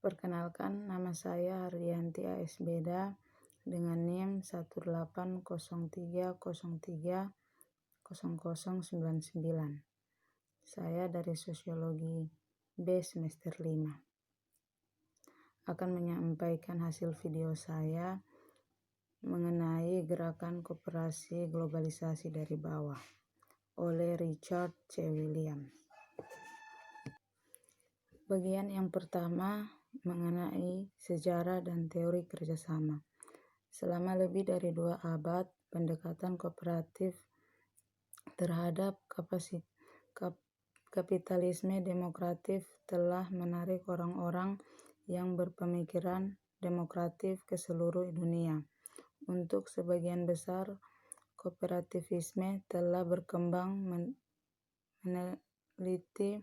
Perkenalkan, nama saya Hardianti A.S. Beda dengan NIM 18030300099. Saya dari Sosiologi B semester 5. Akan menyampaikan hasil video saya mengenai gerakan koperasi globalisasi dari bawah oleh Richard C. Williams. Bagian yang pertama mengenai sejarah dan teori kerjasama. Selama lebih dari 2 abad, pendekatan kooperatif terhadap kapitalisme demokratif telah menarik orang-orang yang berpemikiran demokratif ke seluruh dunia. Untuk sebagian besar, kooperativisme telah berkembang meneliti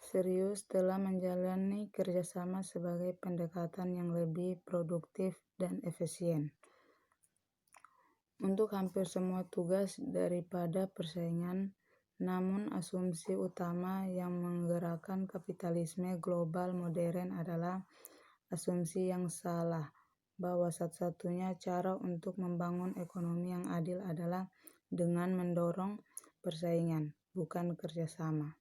serius telah menjalani kerjasama sebagai pendekatan yang lebih produktif dan efisien untuk hampir semua tugas daripada persaingan. Namun asumsi utama yang menggerakkan kapitalisme global modern adalah asumsi yang salah, bahwa satu-satunya cara untuk membangun ekonomi yang adil adalah dengan mendorong persaingan, bukan kerjasama.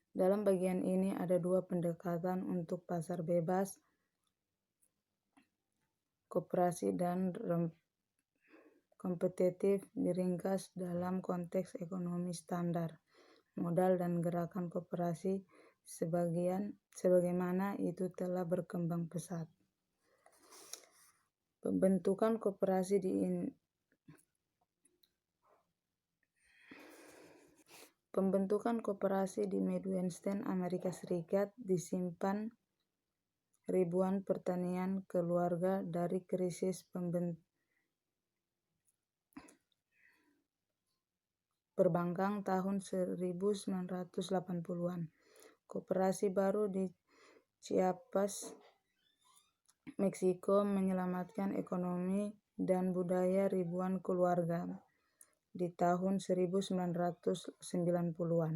Dalam bagian ini ada 2 pendekatan untuk pasar bebas, koperasi dan kompetitif diringkas dalam konteks ekonomi standar, modal dan gerakan koperasi sebagaimana itu telah berkembang pesat. Pembentukan koperasi di Midwest, Amerika Serikat disimpan ribuan pertanian keluarga dari krisis perbankan tahun 1980-an. Koperasi baru di Chiapas, Meksiko menyelamatkan ekonomi dan budaya ribuan keluarga di tahun 1990-an.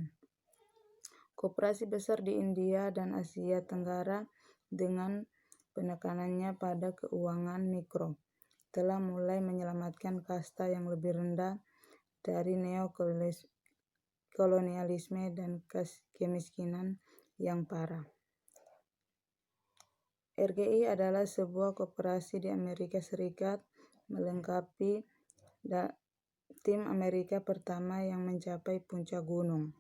Koperasi besar di India dan Asia Tenggara dengan penekanannya pada keuangan mikro telah mulai menyelamatkan kasta yang lebih rendah dari neokolonialisme dan kemiskinan yang parah. RGI adalah sebuah koperasi di Amerika Serikat melengkapi tim Amerika pertama yang mencapai puncak gunung.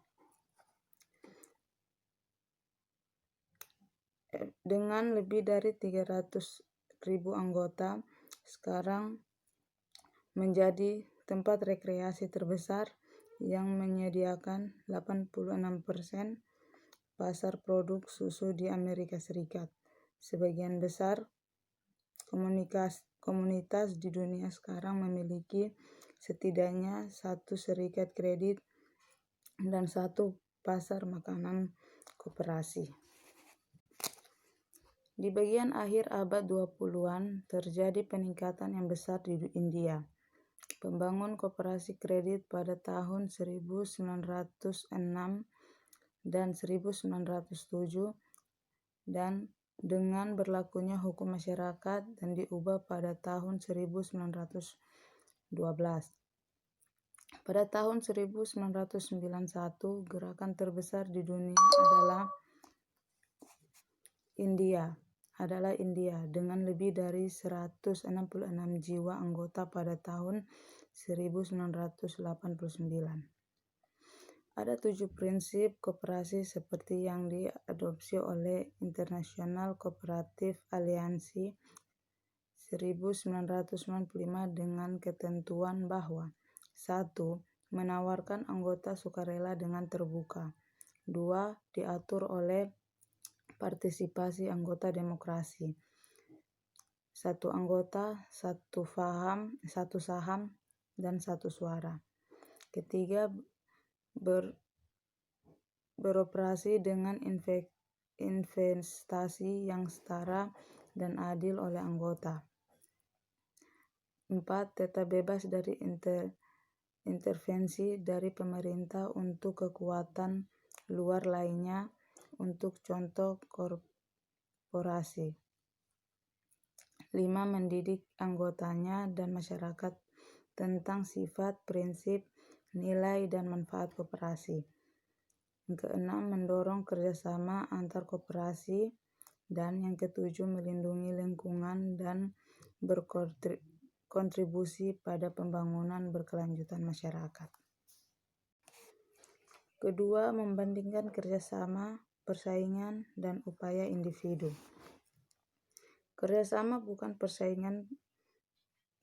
Dengan lebih dari 300.000 anggota, sekarang menjadi tempat rekreasi terbesar yang menyediakan 86% pasar produk susu di Amerika Serikat. Sebagian besar komunitas di dunia sekarang memiliki setidaknya 1 serikat kredit dan 1 pasar makanan koperasi. Di bagian akhir abad 20-an terjadi peningkatan yang besar di India. Pembangunan koperasi kredit pada tahun 1906 dan 1907 dan dengan berlakunya hukum masyarakat dan diubah pada tahun 1912. Pada tahun 1991, gerakan terbesar di dunia adalah India dengan lebih dari 166 jiwa anggota pada tahun 1989. Ada 7 prinsip koperasi seperti yang diadopsi oleh International Cooperative Alliance 1995 dengan ketentuan bahwa 1. Menawarkan anggota sukarela dengan terbuka. 2. Diatur oleh partisipasi anggota demokrasi. 1 anggota, 1 saham, dan 1 suara. Ketiga, beroperasi dengan investasi yang setara dan adil oleh anggota. 4. Tetap bebas dari intervensi dari pemerintah untuk kekuatan luar lainnya, untuk contoh korporasi. 5. Mendidik anggotanya dan masyarakat tentang sifat, prinsip, nilai, dan manfaat koperasi. Yang keenam, mendorong kerjasama antar koperasi. Dan yang ketujuh, melindungi lingkungan dan berkontribusi pada pembangunan berkelanjutan masyarakat. Kedua, membandingkan kerjasama, persaingan, dan upaya individu. Kerjasama bukan persaingan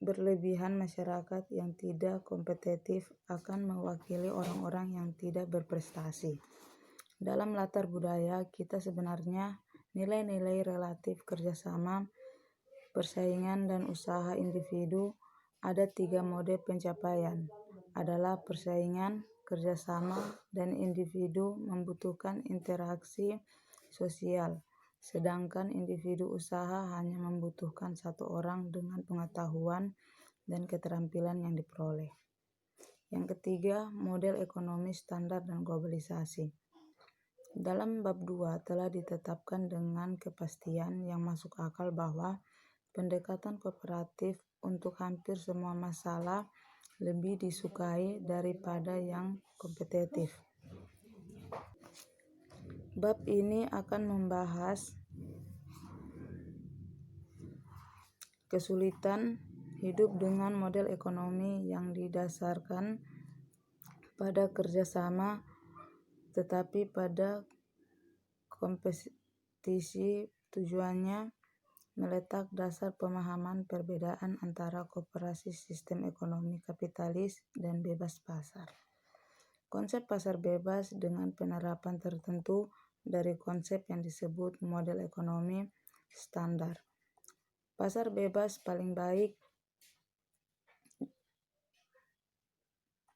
berlebihan. Masyarakat yang tidak kompetitif akan mewakili orang-orang yang tidak berprestasi. Dalam latar budaya kita sebenarnya, nilai-nilai relatif kerjasama, persaingan, dan usaha individu ada 3 mode pencapaian, adalah persaingan, kerjasama, dan individu membutuhkan interaksi sosial, sedangkan individu usaha hanya membutuhkan satu orang dengan pengetahuan dan keterampilan yang diperoleh. Yang ketiga, model ekonomi standar dan globalisasi. Dalam bab 2 telah ditetapkan dengan kepastian yang masuk akal bahwa pendekatan kooperatif untuk hampir semua masalah lebih disukai daripada yang kompetitif. Bab ini akan membahas kesulitan hidup dengan model ekonomi yang didasarkan pada kerjasama tetapi pada kompetisi. Tujuannya meletak dasar pemahaman perbedaan antara koperasi sistem ekonomi kapitalis dan bebas pasar. Konsep pasar bebas dengan penerapan tertentu dari konsep yang disebut model ekonomi standar. Pasar bebas paling baik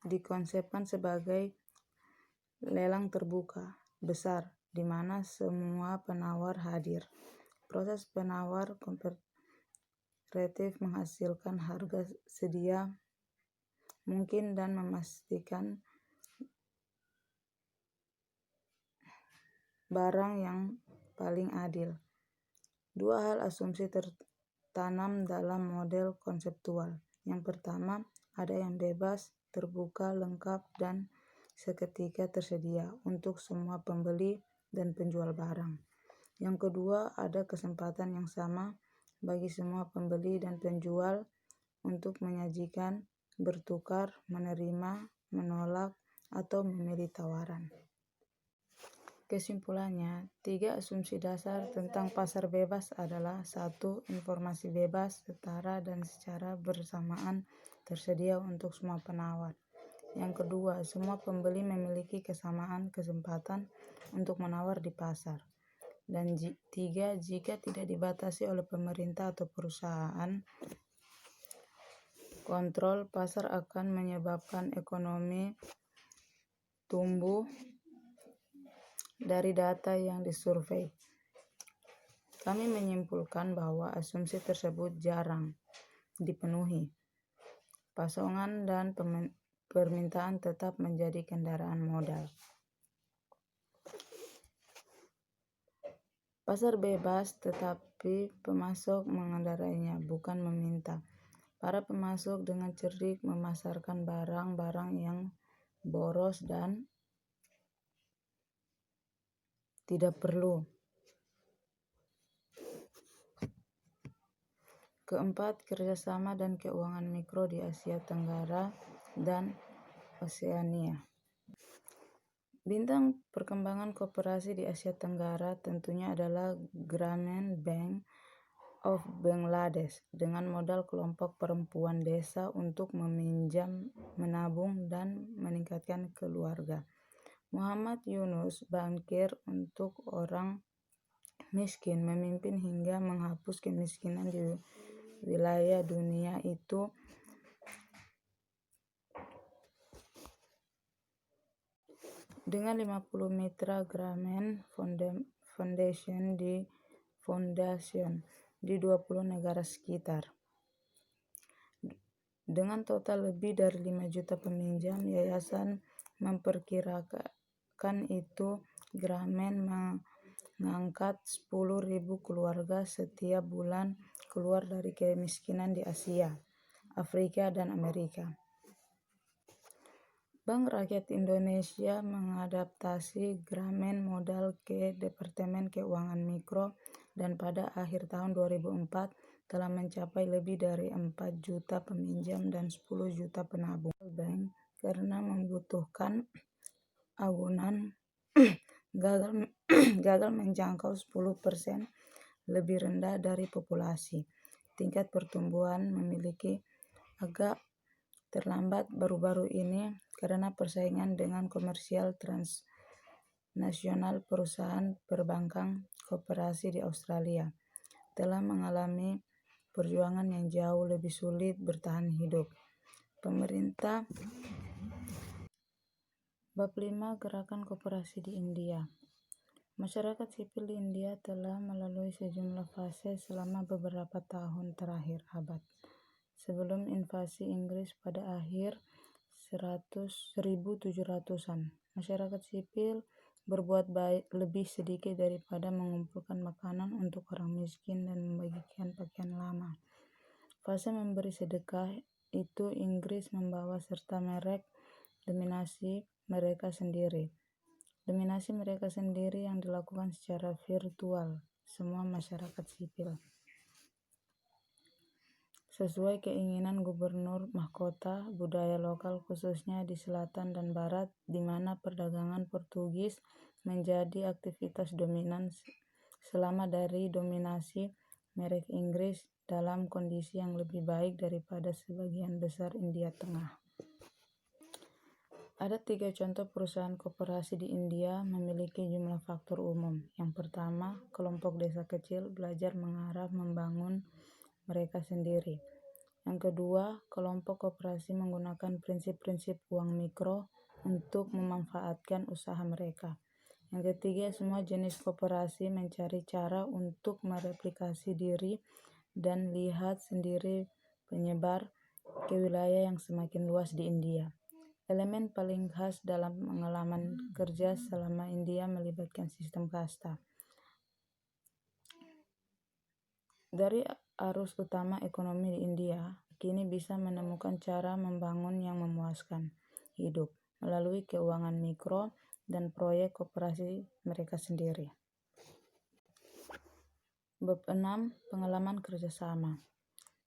dikonsepkan sebagai lelang terbuka besar di mana semua penawar hadir. Proses penawar kompetitif menghasilkan harga sedia mungkin dan memastikan barang yang paling adil. 2 hal asumsi tertanam dalam model konseptual. Yang pertama, ada yang bebas, terbuka, lengkap, dan seketika tersedia untuk semua pembeli dan penjual barang. Yang kedua, ada kesempatan yang sama bagi semua pembeli dan penjual untuk menyajikan, bertukar, menerima, menolak, atau memilih tawaran. Kesimpulannya, 3 asumsi dasar tentang pasar bebas adalah 1. Informasi bebas, setara, dan secara bersamaan tersedia untuk semua penawar. Yang kedua, semua pembeli memiliki kesamaan kesempatan untuk menawar di pasar. Dan 3, jika tidak dibatasi oleh pemerintah atau perusahaan, kontrol pasar akan menyebabkan ekonomi tumbuh dari data yang disurvei. Kami menyimpulkan bahwa asumsi tersebut jarang dipenuhi. Pasokan dan permintaan tetap menjadi kendaraan modal. Pasar bebas, tetapi pemasok mengendarainya, bukan meminta. Para pemasok dengan cerdik memasarkan barang-barang yang boros dan tidak perlu. Keempat, kerjasama dan keuangan mikro di Asia Tenggara dan Oseania. Bintang perkembangan koperasi di Asia Tenggara tentunya adalah Grameen Bank of Bangladesh dengan modal kelompok perempuan desa untuk meminjam, menabung, dan meningkatkan keluarga. Muhammad Yunus, bankir untuk orang miskin, memimpin hingga menghapus kemiskinan di wilayah dunia itu dengan 50 mitra. Grameen Foundation di 20 negara sekitar. Dengan total lebih dari 5 juta peminjam, yayasan memperkirakan itu Grameen mengangkat 10.000 keluarga setiap bulan keluar dari kemiskinan di Asia, Afrika, dan Amerika. Bank Rakyat Indonesia mengadaptasi Grameen Modal ke Departemen Keuangan Mikro dan pada akhir tahun 2004 telah mencapai lebih dari 4 juta peminjam dan 10 juta penabung. Bank karena membutuhkan agunan gagal menjangkau 10% lebih rendah dari populasi. Tingkat pertumbuhan memiliki agak terlambat baru-baru ini karena persaingan dengan komersial transnasional. Perusahaan perbankan koperasi di Australia telah mengalami perjuangan yang jauh lebih sulit bertahan hidup. Pemerintah. Bab 5 Gerakan Koperasi di India. Masyarakat sipil di India telah melalui sejumlah fase selama beberapa tahun terakhir abad. Sebelum invasi Inggris pada akhir 1700-an, masyarakat sipil berbuat baik lebih sedikit daripada mengumpulkan makanan untuk orang miskin dan membagikan pakaian lama. Fase memberi sedekah itu Inggris membawa serta dominasi mereka sendiri yang dilakukan secara virtual semua masyarakat sipil. Sesuai keinginan gubernur mahkota budaya lokal khususnya di selatan dan barat di mana perdagangan Portugis menjadi aktivitas dominan selama dari dominasi merek Inggris dalam kondisi yang lebih baik daripada sebagian besar India Tengah. Ada 3 contoh perusahaan koperasi di India memiliki jumlah faktor umum. Yang pertama, kelompok desa kecil belajar mengarah membangun mereka sendiri. Yang kedua, kelompok koperasi menggunakan prinsip-prinsip uang mikro untuk memanfaatkan usaha mereka. Yang ketiga, semua jenis koperasi mencari cara untuk mereplikasi diri dan lihat sendiri penyebar ke wilayah yang semakin luas di India. Elemen paling khas dalam pengalaman kerja selama India melibatkan sistem kasta. Dari arus utama ekonomi di India, kini bisa menemukan cara membangun yang memuaskan hidup melalui keuangan mikro dan proyek koperasi mereka sendiri. Bab 6 Pengalaman kerjasama.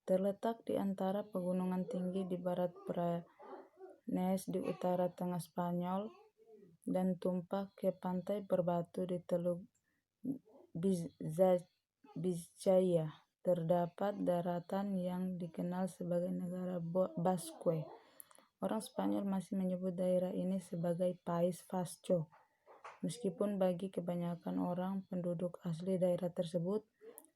Terletak di antara pegunungan tinggi di barat Pyrenees di utara tengah Spanyol dan tumpah ke pantai berbatu di Teluk Biscaya, terdapat daratan yang dikenal sebagai negara Basque. Orang Spanyol masih menyebut daerah ini sebagai País Vasco. Meskipun bagi kebanyakan orang penduduk asli daerah tersebut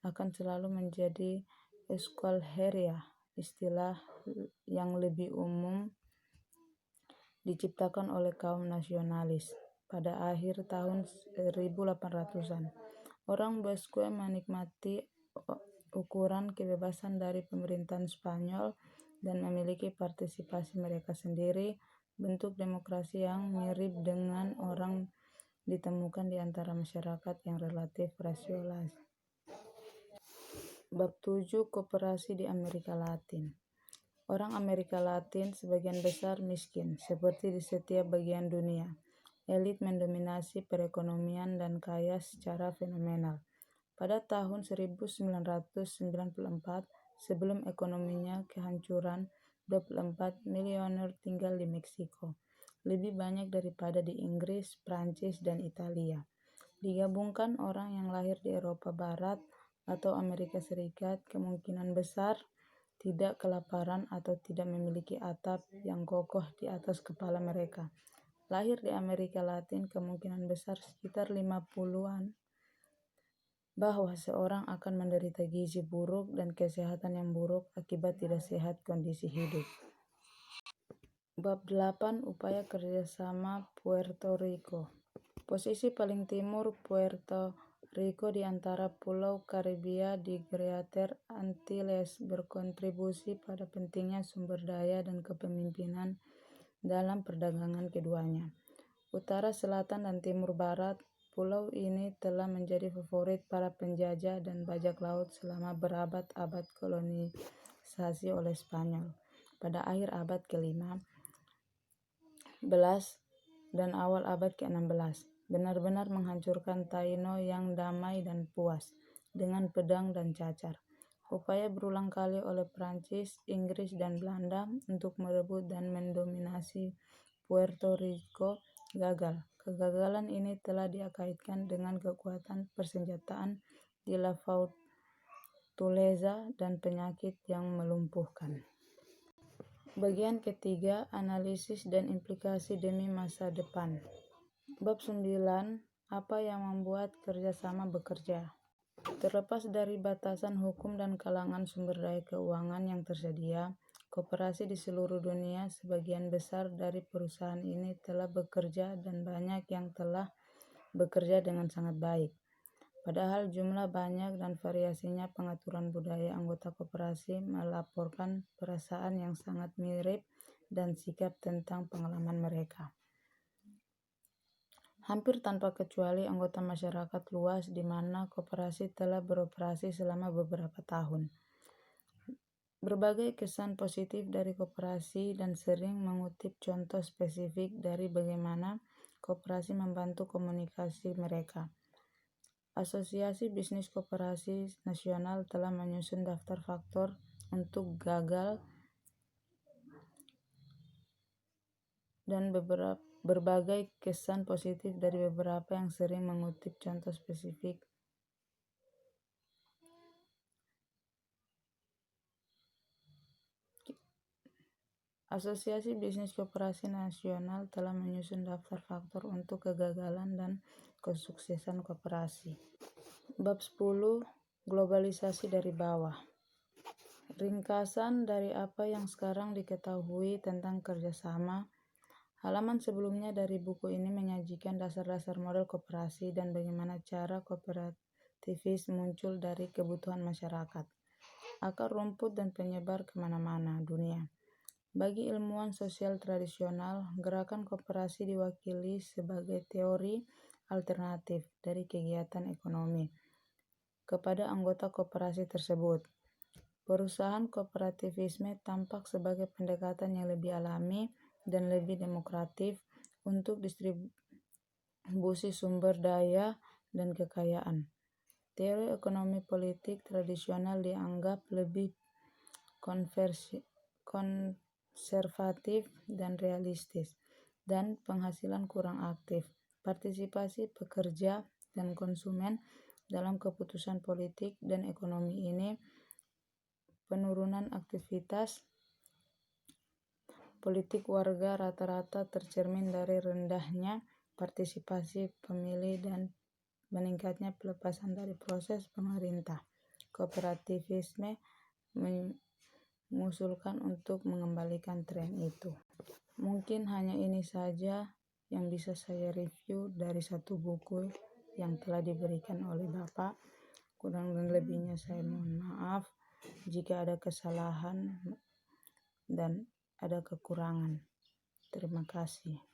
akan selalu menjadi Euskal-Herria, istilah yang lebih umum diciptakan oleh kaum nasionalis pada akhir tahun 1800-an. Orang Basque menikmati ukuran kebebasan dari pemerintahan Spanyol dan memiliki partisipasi mereka sendiri, bentuk demokrasi yang mirip dengan orang ditemukan di antara masyarakat yang relatif rasional. Bab 7 Koperasi di Amerika Latin. Orang Amerika Latin sebagian besar miskin, seperti di setiap bagian dunia. Elit mendominasi perekonomian dan kaya secara fenomenal. Pada tahun 1994, sebelum ekonominya kehancuran, 24 milioner tinggal di Meksiko, lebih banyak daripada di Inggris, Prancis, dan Italia. Digabungkan orang yang lahir di Eropa Barat atau Amerika Serikat kemungkinan besar tidak kelaparan atau tidak memiliki atap yang kokoh di atas kepala mereka. Lahir di Amerika Latin kemungkinan besar sekitar 50-an bahwa seorang akan menderita gizi buruk dan kesehatan yang buruk akibat tidak sehat kondisi hidup. Bab 8 Upaya kerjasama Puerto Rico. Posisi paling timur Puerto Rico di antara pulau Karibia di Greater Antilles berkontribusi pada pentingnya sumber daya dan kepemimpinan dalam perdagangan keduanya. Utara, selatan, dan timur barat, pulau ini telah menjadi favorit para penjajah dan bajak laut selama berabad-abad kolonisasi oleh Spanyol. Pada akhir abad ke-15 dan awal abad ke-16, benar-benar menghancurkan Taino yang damai dan puas, dengan pedang dan cacar. Upaya berulang kali oleh Prancis, Inggris, dan Belanda untuk merebut dan mendominasi Puerto Rico gagal. Kegagalan ini telah dikaitkan dengan kekuatan persenjataan di La Fortaleza dan penyakit yang melumpuhkan. Bagian ketiga, analisis dan implikasi demi masa depan. Bab 9. Apa yang membuat kerjasama bekerja? Terlepas dari batasan hukum dan kalangan sumber daya keuangan yang tersedia, koperasi di seluruh dunia, sebagian besar dari perusahaan ini telah bekerja dan banyak yang telah bekerja dengan sangat baik. Padahal jumlah banyak dan variasinya pengaturan budaya anggota koperasi melaporkan perasaan yang sangat mirip dan sikap tentang pengalaman mereka. Hampir tanpa kecuali anggota masyarakat luas di mana koperasi telah beroperasi selama beberapa tahun. Berbagai kesan positif dari koperasi dan sering mengutip contoh spesifik dari bagaimana koperasi membantu komunikasi mereka. Asosiasi Bisnis Koperasi Nasional telah menyusun daftar faktor untuk gagal dan berbagai kesan positif dari beberapa yang sering mengutip contoh spesifik. Asosiasi Bisnis Koperasi Nasional telah menyusun daftar faktor untuk kegagalan dan kesuksesan koperasi. Bab 10. Globalisasi dari bawah. Ringkasan dari apa yang sekarang diketahui tentang kerjasama. Halaman sebelumnya dari buku ini menyajikan dasar-dasar model koperasi dan bagaimana cara kooperativis muncul dari kebutuhan masyarakat, akar rumput dan penyebar kemana-mana dunia. Bagi ilmuwan sosial tradisional, gerakan koperasi diwakili sebagai teori alternatif dari kegiatan ekonomi kepada anggota koperasi tersebut. Perusahaan kooperativisme tampak sebagai pendekatan yang lebih alami dan lebih demokratif untuk distribusi sumber daya dan kekayaan. Teori ekonomi politik tradisional dianggap lebih konservatif dan realistis, dan penghasilan kurang aktif. Partisipasi pekerja dan konsumen dalam keputusan politik dan ekonomi ini, penurunan aktivitas politik warga rata-rata tercermin dari rendahnya partisipasi pemilih dan meningkatnya pelepasan dari proses pemerintah. Kooperativisme mengusulkan untuk mengembalikan tren itu. Mungkin hanya ini saja yang bisa saya review dari satu buku yang telah diberikan oleh Bapak. Kurang dan lebihnya saya mohon maaf jika ada kesalahan dan ada kekurangan. Terima kasih.